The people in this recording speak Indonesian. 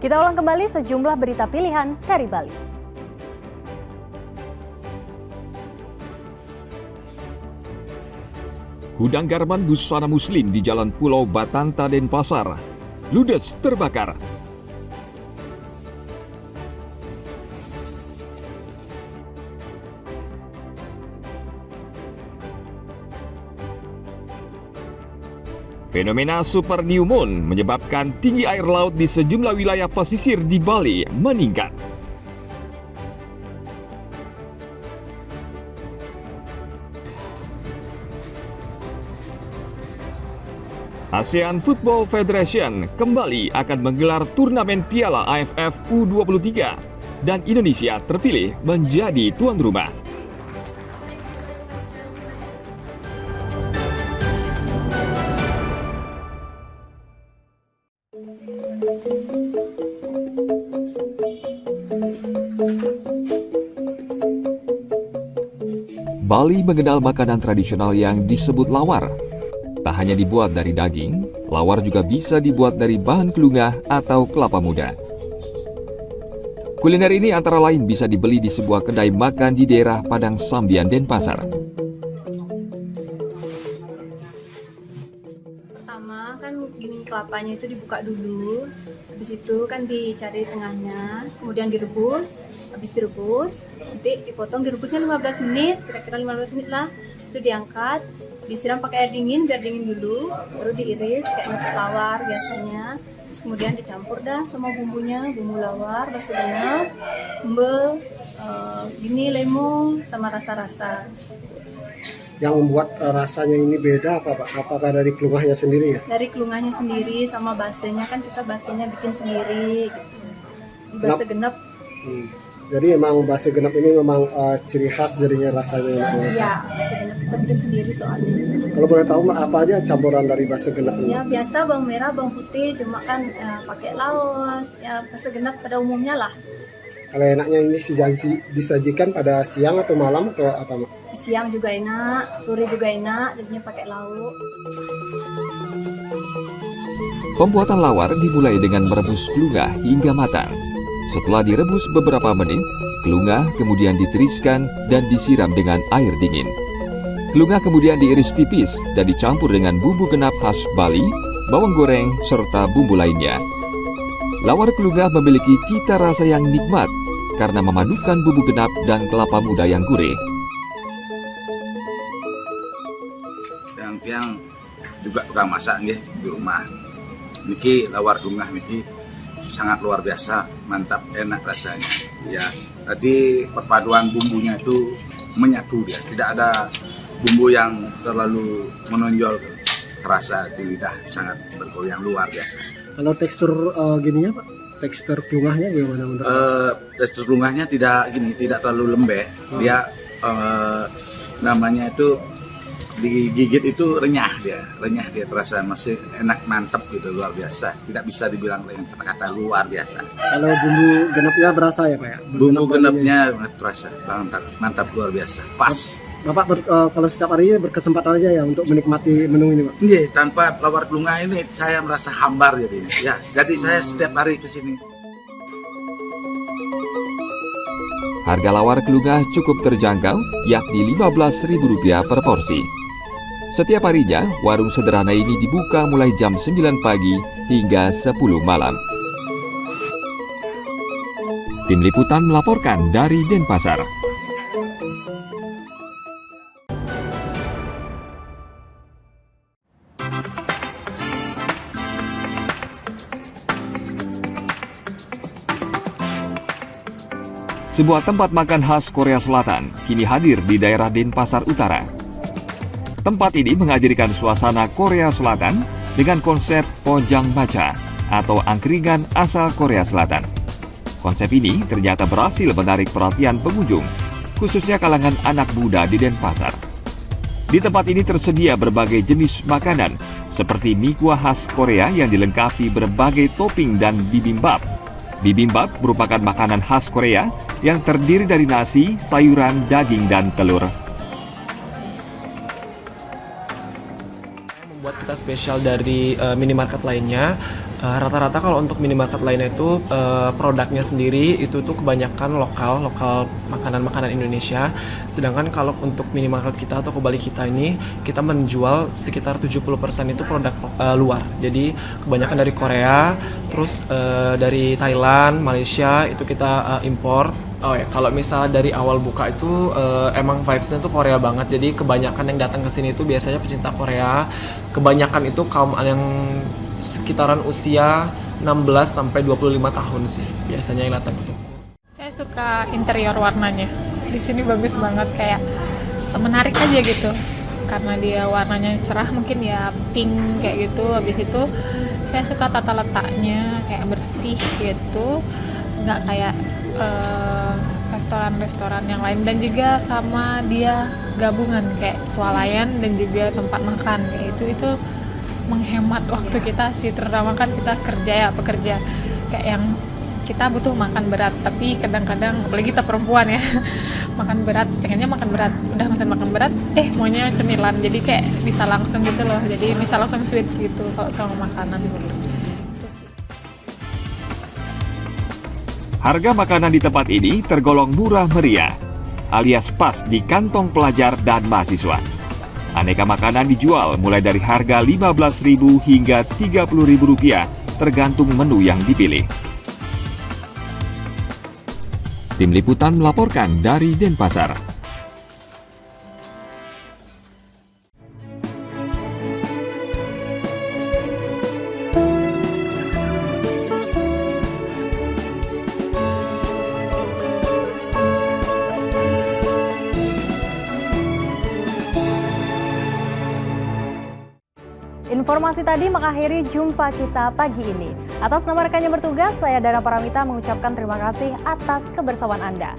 Kita ulang kembali sejumlah berita pilihan dari Bali. Gudang garmen busana muslim di Jalan Pulau Batanta, Denpasar ludes terbakar. Fenomena super new moon menyebabkan tinggi air laut di sejumlah wilayah pesisir di Bali meningkat. ASEAN Football Federation kembali akan menggelar turnamen Piala AFF U23 dan Indonesia terpilih menjadi tuan rumah. Bali mengenal makanan tradisional yang disebut lawar. Tak hanya dibuat dari daging, lawar juga bisa dibuat dari bahan kelungah atau kelapa muda. Kuliner ini antara lain bisa dibeli di sebuah kedai makan di daerah Padang Sambian, Denpasar. Pertama kan gini, kelapanya itu dibuka dulu, habis itu kan dicari tengahnya, kemudian direbus, habis direbus, nanti dipotong, direbusnya 15 menit, kira-kira 15 menit lah, itu diangkat, disiram pakai air dingin biar dingin dulu, baru diiris kayak ngetik lawar biasanya. Terus kemudian dicampur dah sama bumbunya, bumbu lawar, basa genep, embel, gini lemon sama rasa-rasa. Yang membuat rasanya ini beda apa Pak? Apakah dari kelungahnya sendiri ya? Dari kelungahnya sendiri sama basenya kan kita basenya bikin sendiri gitu. Di basa genep. Jadi emang basa genep ini memang ciri khas jadinya rasanya. Iya, basa genep kita bikin sendiri soalnya. Kalau boleh tahu apa aja campuran dari basa genep ini? Ya biasa bawang merah, bawang putih, cuma kan pakai laos, ya basa genep pada umumnya lah. Kalau enaknya ini disajikan pada siang atau malam atau apa Mak? Siang juga enak, sore juga enak, jadinya pakai lauk. Pembuatan lawar dimulai dengan merebus kelungah hingga matang. Setelah direbus beberapa menit, kelungah kemudian ditiriskan dan disiram dengan air dingin. Kelungah kemudian diiris tipis dan dicampur dengan bumbu genap khas Bali, bawang goreng, serta bumbu lainnya. Lawar kelungah memiliki cita rasa yang nikmat karena memadukan bumbu genap dan kelapa muda yang gurih. Yang juga tukang masak nggih di rumah. Niki lawar kelungah niki sangat luar biasa, mantap, enak rasanya. Ya, tadi perpaduan bumbunya itu menyatu dia, tidak ada bumbu yang terlalu menonjol kerasa di lidah, sangat bergoyang luar biasa. Kalau tekstur gininya Pak, tekstur kelungahnya bagaimana menurut? Tekstur kelungahnya tidak terlalu lembek, dia namanya itu digigit itu renyah dia terasa masih enak, mantap gitu, luar biasa, tidak bisa dibilang dengan kata-kata luar biasa. Kalau bumbu genepnya berasa ya Pak ya? Bumbu genepnya terasa mantap luar biasa, pas. Bapak kalau setiap harinya berkesempatan aja ya untuk menikmati menu ini Pak? Iya, tanpa lawar kelungah ini saya merasa hambar jadinya. Ya, jadi saya setiap hari ke sini. Harga lawar kelungah cukup terjangkau, yakni Rp15.000 per porsi. Setiap harinya, warung sederhana ini dibuka mulai jam 9 pagi hingga 10 malam. Tim Liputan melaporkan dari Denpasar. Sebuah tempat makan khas Korea Selatan kini hadir di daerah Denpasar Utara. Tempat ini menghadirkan suasana Korea Selatan dengan konsep pojang baca atau angkringan asal Korea Selatan. Konsep ini ternyata berhasil menarik perhatian pengunjung, khususnya kalangan anak muda di Denpasar. Di tempat ini tersedia berbagai jenis makanan, seperti mie kuah khas Korea yang dilengkapi berbagai topping dan bibimbap. Bibimbap merupakan makanan khas Korea yang terdiri dari nasi, sayuran, daging, dan telur. Membuat kita spesial dari minimarket lainnya, Rata-rata kalau untuk minimarket lainnya itu produknya sendiri itu tuh kebanyakan lokal makanan-makanan Indonesia. Sedangkan kalau untuk minimarket kita atau kebalik kita ini, kita menjual sekitar 70% itu produk luar. Jadi kebanyakan dari Korea, terus dari Thailand, Malaysia itu kita impor. Oh ya, kalau misalnya dari awal buka itu emang vibes-nya tuh Korea banget. Jadi kebanyakan yang datang ke sini itu biasanya pecinta Korea. Kebanyakan itu kaum yang sekitaran usia 16 sampai 25 tahun sih biasanya yang datang ke toko. Saya suka interior warnanya. Di sini bagus banget, kayak menarik aja gitu. Karena dia warnanya cerah, mungkin ya pink kayak gitu. Habis itu saya suka tata letaknya kayak bersih gitu. Nggak kayak restoran-restoran yang lain, dan juga sama dia gabungan kayak swalayan dan juga tempat makan kayak itu menghemat waktu kita sih, terutama kan kita pekerja kayak yang kita butuh makan berat, tapi kadang-kadang apalagi kita perempuan ya pengennya makan berat, udah pesan makan berat maunya cemilan, jadi kayak bisa langsung gitu loh, jadi bisa langsung switch gitu kalau sama makanan gitu. Harga makanan di tempat ini tergolong murah meriah, alias pas di kantong pelajar dan mahasiswa. Aneka makanan dijual mulai dari harga Rp15.000 hingga Rp30.000 tergantung menu yang dipilih. Tim Liputan melaporkan dari Denpasar. Informasi tadi mengakhiri jumpa kita pagi ini. Atas nama rekan yang bertugas, saya Dana Paramita mengucapkan terima kasih atas kebersamaan Anda.